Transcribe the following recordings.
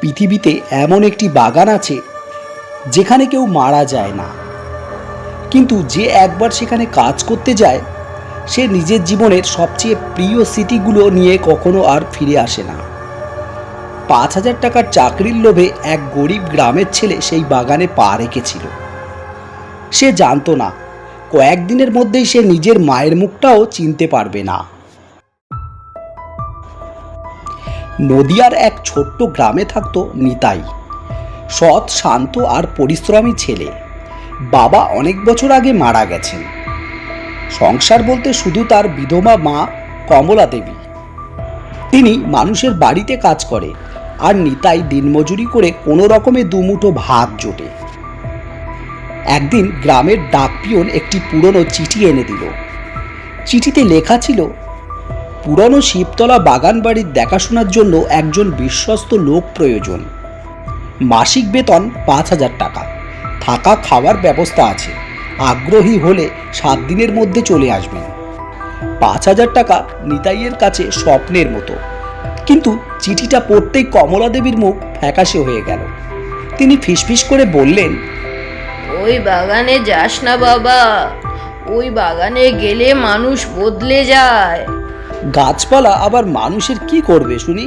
পৃথিবীতে এমন একটি বাগান আছে যেখানে কেউ মারা যায় না, কিন্তু যে একবার সেখানে কাজ করতে যায় সে নিজের জীবনের সবচেয়ে প্রিয় স্মৃতিগুলো নিয়ে কখনো আর ফিরে আসে না। ৫,০০০ টাকার চাকরির লোভে এক গরিব গ্রামের ছেলে সেই বাগানে পা রেখেছিল। সে জানতো না কয়েকদিনের মধ্যেই সে নিজের মায়ের মুখটাও চিনতে পারবে না। নদিয়ার এক ছোট্ট গ্রামে থাকতো নিতাই। সৎ, শান্ত আর পরিশ্রমী ছেলে। বাবা অনেক বছর আগে মারা গেছেন। সংসার বলতে শুধু তার বিধবা মা কমলা দেবী। তিনি মানুষের বাড়িতে কাজ করে, আর নিতাই দিনমজুরি করে কোনো রকমে দুমুঠো ভাত জোটে। একদিন গ্রামের ডাকপিয়ন একটি পুরনো চিঠি এনে দিল। চিঠিতে লেখা ছিল, পুরনো শিবতলা বাগান বাড়ির দেখাশোনার জন্য একজন বিশ্বস্ত লোক প্রয়োজন। মাসিক বেতন ৫,০০০ টাকা, থাকা খাওয়ার ব্যবস্থা আছে। আগ্রহী হলে ৭ দিনের মধ্যে চলে আসবেন। ৫,০০০ টাকা নিতাইয়ের কাছে স্বপ্নের মতো, কিন্তু চিঠিটা পড়তেই কমলা দেবীর মুখ ফ্যাকাশে হয়ে গেল। তিনি ফিসফিস করে বললেন, ওই বাগানে যাস না বাবা, ওই বাগানে গেলে মানুষ বদলে যায়। গাছপালা আবার মানুষের কি করবে শুনি?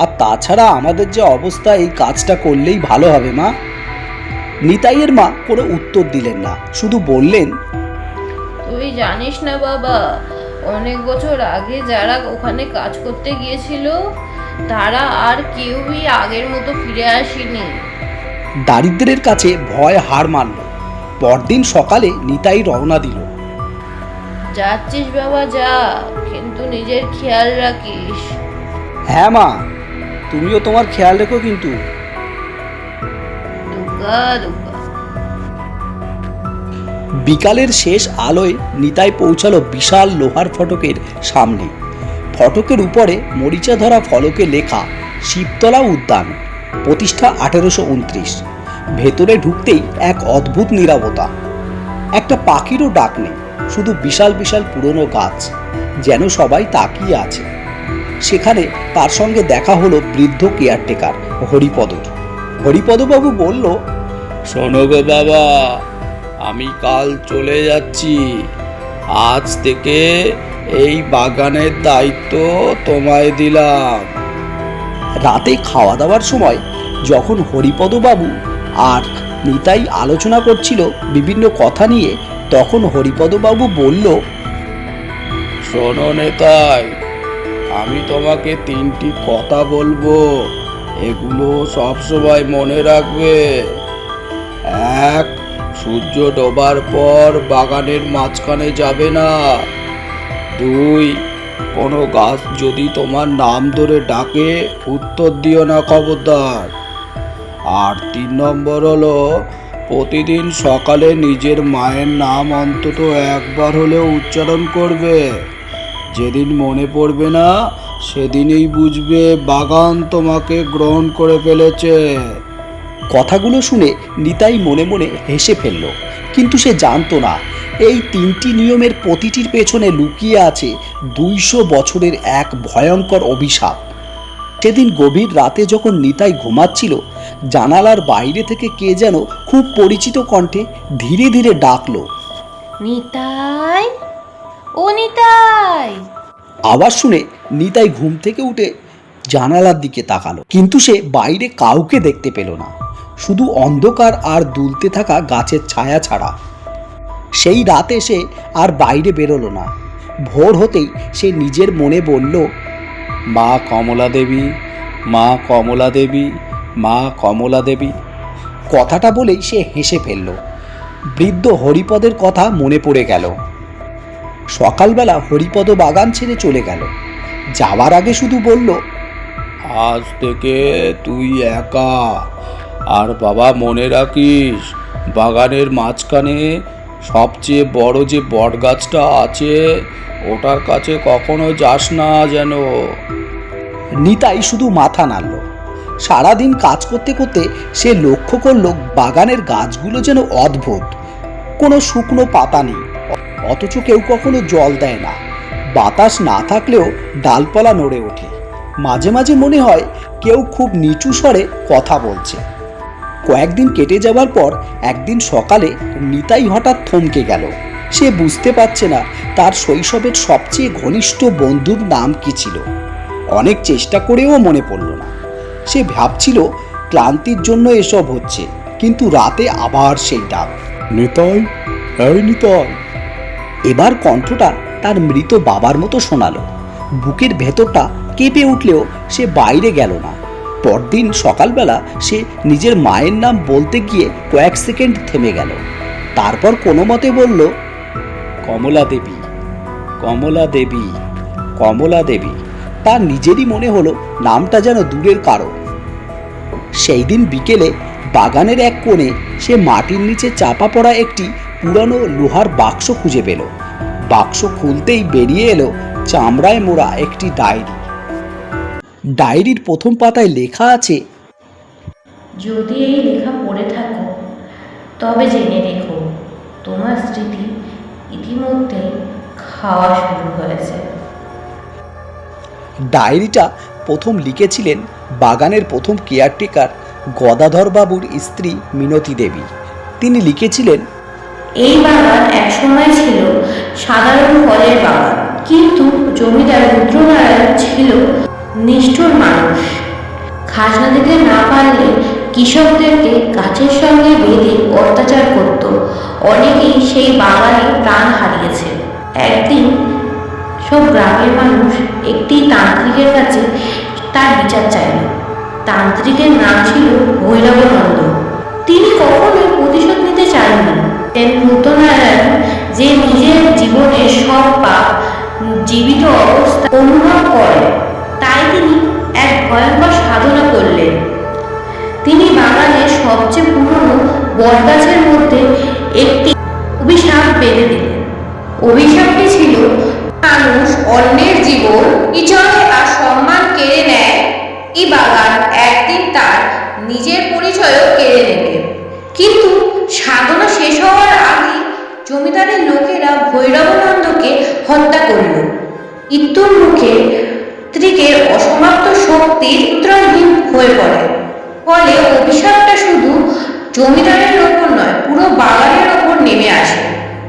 আর তাছাড়া আমাদের যে অবস্থা, এই কাজটা করলেই ভালো হবে মা। নিতাইয়ের মা কোনো উত্তর দিলেন না, শুধু বললেন, তুই জানিস না বাবা, অনেক বছর আগে যারা ওখানে কাজ করতে গিয়েছিল তারা আর কেউই আগের মতো ফিরে আসেনি। দারিদ্রের কাছে ভয় হার মানল। পরদিন সকালে নিতাই রওনা দিল। যাচ্ছিস বাবা যা, কিন্তু নিজের খেয়াল রাখিস। হ্যাঁ মা, তুমিও তোমার খেয়াল রেখো কিন্তু। দুগ্গা দুগ্গা। বিকালের শেষ আলোয় নিতাই পৌঁছালো বিশাল লোহার ফটকের সামনে। ফটকের উপরে মরিচা ধরা ফলকে লেখা শিবতলা উদ্যান, প্রতিষ্ঠা ১৮২৯। ভেতরে ঢুকতেই এক অদ্ভুত নীরবতা। একটা পাখিরও ডাক নেই, শুধু বিশাল বিশাল পুরনো গাছ, যেন সবাই তাকিয়ে আছে। সেখানে তার সঙ্গে দেখা হলো বৃদ্ধ কেয়ারটেকার হরিপদর। হরিপদবাবু বলল, শোনো গো বাবা, আমি কাল চলে যাচ্ছি। আজ থেকে এই বাগানের দায়িত্ব তোমায় দিলাম। রাতে খাওয়া দাওয়ার সময় যখন হরিপদবাবু আর নিতাই আলোচনা করছিল বিভিন্ন কথা নিয়ে, তখন হরিপদবাবু বলল, শোনো নেতাই, আমি তোমাকে ৩টি কথা বলবো, এগুলো সবসময় মনে রাখবে। ১, সূর্য ডোবার পর বাগানের মাঝখানে যাবে না। ২, কোনো গাছ যদি তোমার নাম ধরে ডাকে উত্তর দিও না, খবরদার। আর ৩ নম্বর হলো, প্রতিদিন সকালে নিজের মায়ের নাম অন্তত একবার হলেও উচ্চারণ করবে। যেদিন মনে পড়বে না সেদিনই বুঝবে বাগান তোমাকে গ্রহণ করে ফেলেছে। কথাগুলো শুনে নিতাই মনে মনে হেসে ফেলল, কিন্তু সে জানতো না এই ৩টি নিয়মের প্রতিটির পেছনে লুকিয়ে আছে ২০০ বছরের এক ভয়ঙ্কর অভিশাপ। সেদিন গভীর রাতে যখন নিতাই ঘুমাচ্ছিল, জানালার বাইরে থেকে কে যেন খুব পরিচিত কণ্ঠে ধীরে ধীরে ডাকলো, নিতাই, ও নিতাই। আওয়াজ শুনে নিতাই ঘুম থেকে উঠে জানালার দিকে তাকালো, কিন্তু সে বাইরে কাউকে দেখতে পেল না, শুধু অন্ধকার আর দুলতে থাকা গাছের ছায়া ছাড়া। সেই রাতে সে আর বাইরে বেরোলো না। ভোর হতেই সে নিজের মনে বলল, মা কমলা দেবী, মা কমলা দেবী, মা কমলা দেবী। কথাটা বলেই সে হেসে ফেলল। বৃদ্ধ হরিপদের কথা মনে পড়ে গেল। সকালবেলা হরিপদ বাগান ছেড়ে চলে গেল। যাওয়ার আগে শুধু বলল, আজ থেকে তুই একা। আর বাবা, মনে রাখিস, বাগানের মাঝখানে সবচেয়ে বড় যে বট গাছটা আছে ওটার কাছে কখনো যাস না যেন। নিতাই শুধু মাথা নাড়ল। সারাদিন কাজ করতে করতে সে লক্ষ্য করল বাগানের গাছগুলো যেন অদ্ভুত। কোনো শুকনো পাতা নেই, অথচ কেউ কখনো জল দেয় না। বাতাস না থাকলেও ডালপালা নড়ে ওঠে। মাঝে মাঝে মনে হয় কেউ খুব নিচু স্বরে কথা বলছে। কয়েকদিন কেটে যাবার পর একদিন সকালে নিতাই হঠাৎ থমকে গেল। সে বুঝতে পারছে না তার শৈশবের সবচেয়ে ঘনিষ্ঠ বন্ধুর নাম কি ছিল। অনেক চেষ্টা করেও মনে পড়ল না। সে ভাবছিল ক্লান্তির জন্য এসব হচ্ছে, কিন্তু রাতে আবার সেই ডাক, নিতাই, এই নিতাই। এবার কণ্ঠটা তার মৃত বাবার মতো শোনালো। বুকের ভেতরটা কেঁপে উঠলেও সে বাইরে গেল না। পরদিন সকালবেলা সে নিজের মায়ের নাম বলতে গিয়ে কয়েক সেকেন্ড থেমে গেল। তারপর কোনো মতে বলল, কমলা দেবী, কমলা দেবী, কমলা দেবী। তার নিজেরই মনে হলো নামটা যেন দূরের কারো। সেই দিন বিকেলে বাগানের এক কোণে সে মাটির নিচে চাপা পড়া একটি পুরানো লোহার বাক্স খুঁজে পেল। বাক্স খুলতেই বেরিয়ে এলো চামড়ায় মোড়া একটি ডায়েরি। ডায়েরির প্রথম পাতায় লেখা আছে, যদি এই লেখা পড়ে থাকো তবে জেনে রেখো তোমার স্মৃতি ইতিমধ্যে খাওয়া শুরু হয়েছে। ডায়েরিটা প্রথম লিখেছিলেন বাগানের প্রথম কেয়ারটেকার গদাধর বাবুর স্ত্রী মিনতি দেবী। তিনি লিখেছিলেন, এই বাগান একসময় ছিল সাধারণ ফলের বাগান, কিন্তু জমিদার রুদ্রনারায়ণ ছিল নিষ্ঠুর মানুষ। খাজনা দিতে না পারলে কৃষকদেরকে গাছের সঙ্গে বেঁধে অত্যাচার করত। অনেকেই সেই বাগানে প্রাণ হারিয়েছে। একদিন সব গ্রামের মানুষ একটি তান্ত্রিকের কাছে তার বিচার চাইল। তান্ত্রিকের নাম ছিল ভৈরবানন্দ। তিনি কখনোই প্রতিশোধ নিতে চাননি। রুদ্রনারায়ণ যে নিজের জীবনের সব পাপ জীবিত অবস্থা অনুভব করে, তাই তিনি এক ভয়ঙ্কর সাধনা করলেন। তিনি বাগানের সবচেয়ে পুরনো বটগাছের মধ্যে একটি অভিশাপ বেঁধে দিলেন। অভিশাপটি ছিল, মানুষ অন্যের জীবন বিচরে আর সম্মান কেড়ে নেয়, এই বাগান একদিন তার নিজের পরিচয়ও কেড়ে নেবে। কিন্তু সাধনা শেষ হওয়ার আগে জমিদারের লোকেরা ভৈরবানন্দকে হত্যা করল। মৃত্যুর মুখে তান্ত্রিকের অসমাপ্ত শক্তি চিত্রহীন হয়ে পড়ে। ফলে অভিশাপটা শুধু জমিদারের ওপর নয়, পুরো বাগানের ওপর নেমে আসে।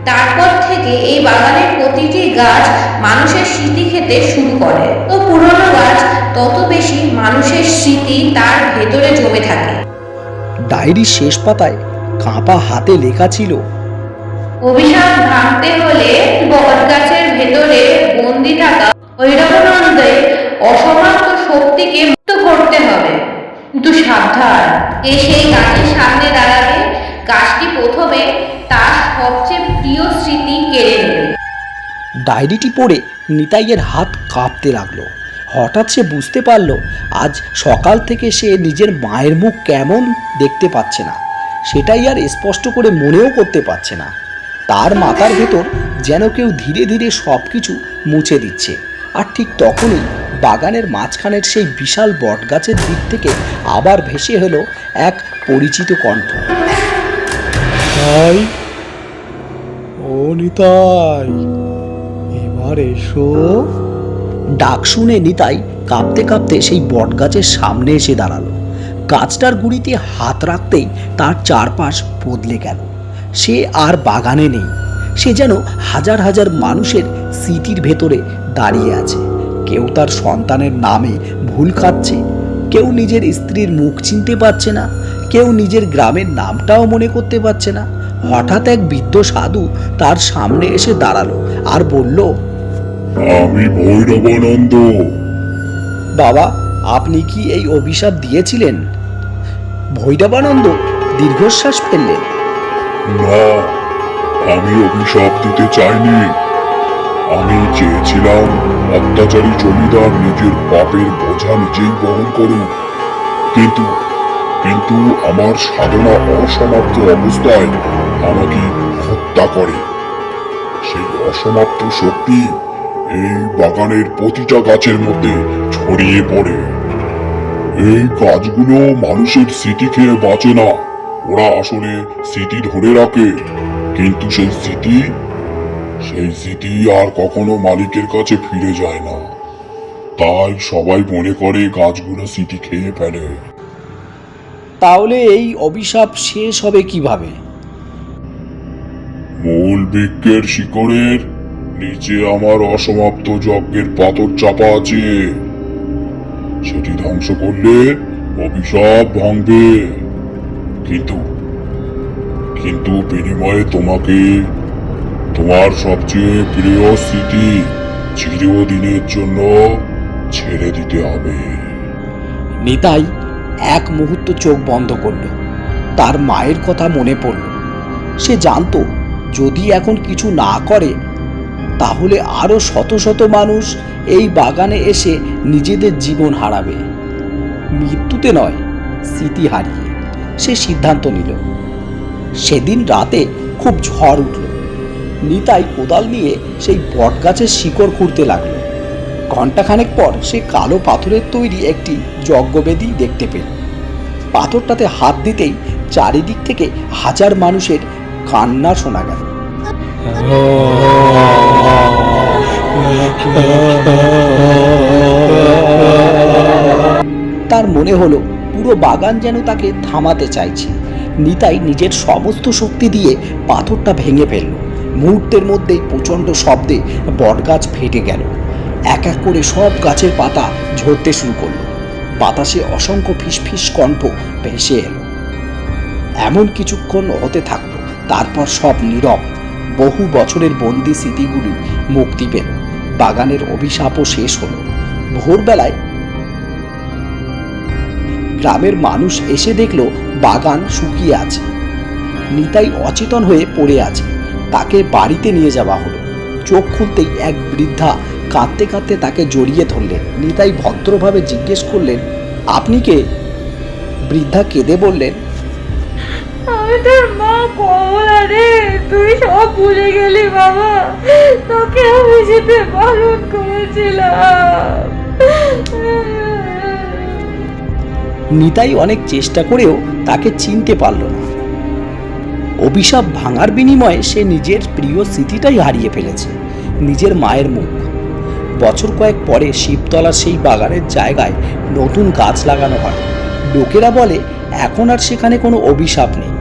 তারপর থেকে এই বাগানের প্রতিটি গাছ মানুষের স্মৃতি খেতে শুরু করে। তো পুরনো গাছ তত বেশি মানুষের স্মৃতি তার ভেতরে জমে থাকে। ডায়েরির শেষ পাতায় কাঁপা হাতে লেখা ছিল, অভিশাপ ভাঙতে হলে বটগাছের ভেতরে বন্দি থাকা ভৈরবানন্দের অসমাপ্ত শক্তিকে মুক্ত করতে হবে। কিন্তু সাবধান, সেই গাছের সামনে দাঁড়াবে, গাছটি প্রথমে তার সবচেয়ে প্রিয় স্মৃতি কেড়ে নেবে। ডায়েরিটি পড়ে নিতাইয়ের হাত কাঁপতে লাগলো। হঠাৎ সে বুঝতে পারল আজ সকাল থেকে সে নিজের মায়ের মুখ কেমন দেখতে পাচ্ছে না, সেটাই আর স্পষ্ট করে মনেও করতে পারছে না। তার মাথার ভেতর যেন কেউ ধীরে ধীরে সব কিছু মুছে দিচ্ছে। আর ঠিক তখনই বাগানের মাঝখানের সেই বিশাল বটগাছের দিক থেকে আবার ভেসে হলো এক পরিচিত কণ্ঠ, নিতাই, ও নিতাই, এবার এসো। ডাক শুনে নিতাই কাঁপতে কাঁপতে সেই বটগাছের সামনে এসে দাঁড়ালো। গাছটার গুঁড়িতে হাত রাখতেই তার চারপাশ বদলে গেল। সে আর বাগানে নেই, সে যেন হাজার হাজার মানুষের স্মৃতির ভেতরে দাঁড়িয়ে আছে। কেউ তার সন্তানের নামে ভুল খাচ্ছে, কেউ নিজের স্ত্রীর মুখ চিনতে পারছে না, কেউ নিজের গ্রামের নামটাও মনে করতে পারছে না। হঠাৎ এক বৃদ্ধ সাধু তার সামনে এসে দাঁড়ালো আর বলল, আমি ভৈরবানন্দ। বাবা, আপনি কি এই অভিশাপ দিয়েছিলেন? ভৈরবানন্দ দীর্ঘশ্বাস ফেললেন। না, আমি অভিশাপ দিতে চাইনি। আমি চেয়েছিলাম অত্যাচারী জমিদার নিজের পাপের বোঝা নিজেই বহন করুক। কিন্তু কিন্তু আমার সাধনা অসমাপ্ত অবস্থায় আমাকে হত্যা করে। সেই অসমাপ্ত শক্তি এই বাগানের প্রতিটা গাছের মধ্যে ছড়িয়ে পড়ে। এই গাছগুলো মানুষের স্মৃতি খেয়ে বাঁচে না, ওরা আসলে স্মৃতি ধরে রাখে। কিন্তু সেই স্মৃতি আর কখনো মালিকের কাছে ফিরে যায় না। তাই সবাই মনে করে গাছগুলো স্মৃতি খেয়ে ফেলে। তাহলে এই অভিশাপ শেষ হবে কিভাবে? মূল বৃক্ষের শিকড়ের নিচে আমার অসমাপ্ত যজ্ঞের পাথর চাপা আছে, সেটি ধ্বংস করলে অভিশাপ ভাঙবে। কিন্তু কিন্তু বিনিময়ে তোমাকে তোমার সবচেয়ে প্রিয় স্মৃতি চিরদিনের জন্য ছেড়ে দিতে হবে। নিতাই এক মুহূর্ত চোখ বন্ধ করল। তার মায়ের কথা মনে পড়ল। সে জানতো যদি এখন কিছু না করে তাহলে আরো শত শত মানুষ এই বাগানে এসে নিজেদের জীবন হারাবে। মৃত্যুতে নয়, স্মৃতি হারিয়ে সে সিদ্ধান্ত নিল। সেদিন রাতে খুব ঝড় উঠল। নিতাই কোদাল নিয়ে সেই বটগাছের শিকড় খুঁড়তে লাগলো। ঘণ্টাখানেক পর সে কালো পাথরের তৈরি একটি যজ্ঞবেদী দেখতে পেল। পাথরটাতে হাত দিতেই চারিদিক থেকে হাজার মানুষের কান্না শোনা গেল। তার মনে হলো পুরো বাগান যেন তাকে থামাতে চাইছে। নিতাই নিজের সমস্ত শক্তি দিয়ে পাথরটা ভেঙে ফেলল। মুহূর্তের মধ্যেই প্রচণ্ড শব্দে বটগাছ ফেটে গেল। এক এক করে সব গাছের পাতা ঝরতে শুরু করলো। বাতাসে অসংখ্য ফিসফিস কণ্ঠ ভেসে এলো। এমন কিছুক্ষণ হতে থাকলো, তারপর সব নীরব। বহু বছরের বন্দি স্মৃতিগুলি মুক্তি পেল। বাগানের অভিশাপও শেষ হলো। ভোরবেলায় গ্রামের মানুষ এসে দেখলো বাগান শুকিয়ে আছে। নিতাই অচেতন হয়ে পড়ে আছে। তাকে বাড়িতে নিয়ে যাওয়া হলো। চোখ খুলতেই এক বৃদ্ধা কাঁদতে কাঁদতে তাকে জড়িয়ে ধরলেন। নিতাই ভদ্রভাবে জিজ্ঞেস করলেন, আপনি কে? বৃদ্ধা কেঁদে বললেন, আমি তোর মা কমলা রে, তুই সব ভুলে গেলি বাবা, তোকে আমি যেতে বারণ করেছিলাম। নিতাই অনেক চেষ্টা করেও তাকে চিনতে পারল না। অভিশাপ ভাঙার বিনিময়ে সে নিজের প্রিয় স্মৃতিটাই হারিয়ে ফেলেছে, নিজের মায়ের মুখ। বছর কয়েক পরে শিবতলার সেই বাগানের জায়গায় নতুন গাছ লাগানো হয়। লোকেরা বলে এখন আর সেখানে কোনো অভিশাপ নেই।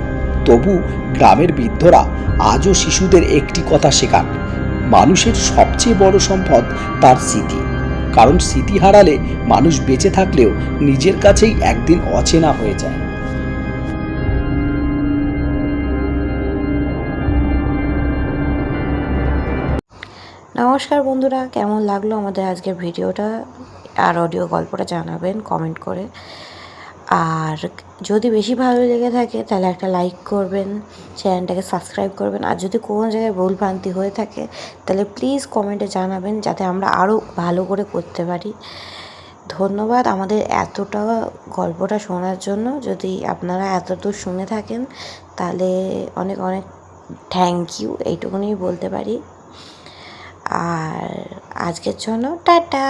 তবু গ্রামের বৃদ্ধরা আজও শিশুদের একটি কথা শেখান, মানুষের সবচেয়ে বড় সম্পদ তার স্মৃতি। কারণ স্মৃতি হারালে মানুষ বেঁচে থাকলেও নিজের কাছেই একদিন অচেনা হয়ে যায়। নমস্কার বন্ধুরা, কেমন লাগলো আমাদের আজকের ভিডিওটা আর অডিও গল্পটা জানাবেন কমেন্ট করে। আর যদি বেশি ভালো লেগে থাকে তাহলে একটা লাইক করবেন, চ্যানেলটাকে সাবস্ক্রাইব করবেন। আর যদি কোনো জায়গায় ভুলভ্রান্তি হয়ে থাকে তাহলে প্লিজ কমেন্টে জানাবেন, যাতে আমরা আরও ভালো করে করতে পারি। ধন্যবাদ আমাদের এতটা গল্পটা শোনার জন্য। যদি আপনারা এতদূর শুনে থাকেন তাহলে অনেক অনেক থ্যাংক ইউ, এইটুকুনি বলতে পারি। আর আজকের জন্য টাটা।